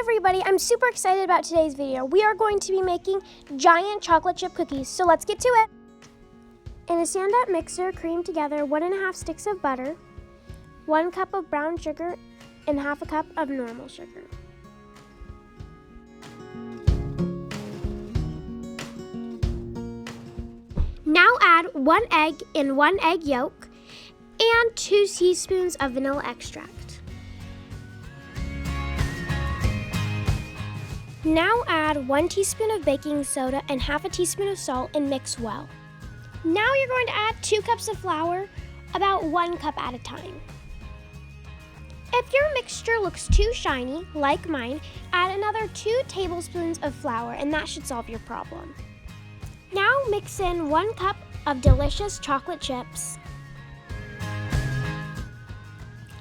everybody, I'm super excited about today's video. We are going to be making giant chocolate chip cookies, so let's get to it. In a stand-up mixer, cream together 1.5 sticks of butter, 1 cup of brown sugar, and 1/2 cup of normal sugar. Now add 1 egg and 1 egg yolk and 2 teaspoons of vanilla extract. Now add 1 teaspoon of baking soda and 1/2 teaspoon of salt and mix well. Now you're going to add 2 cups of flour, about 1 cup at a time. If your mixture looks too shiny, like mine, add another 2 tablespoons of flour and that should solve your problem. Now mix in 1 cup of delicious chocolate chips.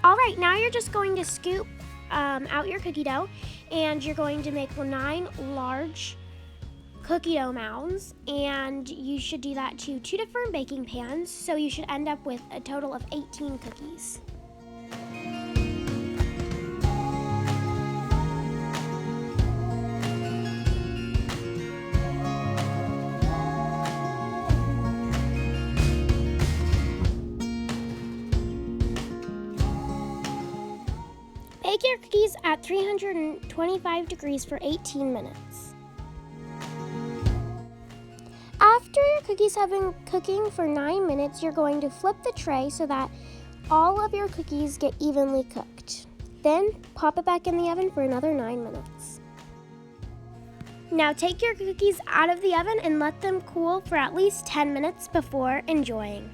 All right, now you're just going to scoop out your cookie dough, and you're going to make 9 large cookie dough mounds, and you should do that to 2 different baking pans, so you should end up with a total of 18 cookies. Bake your cookies at 325 degrees for 18 minutes. After your cookies have been cooking for 9 minutes, you're going to flip the tray so that all of your cookies get evenly cooked. Then pop it back in the oven for another 9 minutes. Now take your cookies out of the oven and let them cool for at least 10 minutes before enjoying.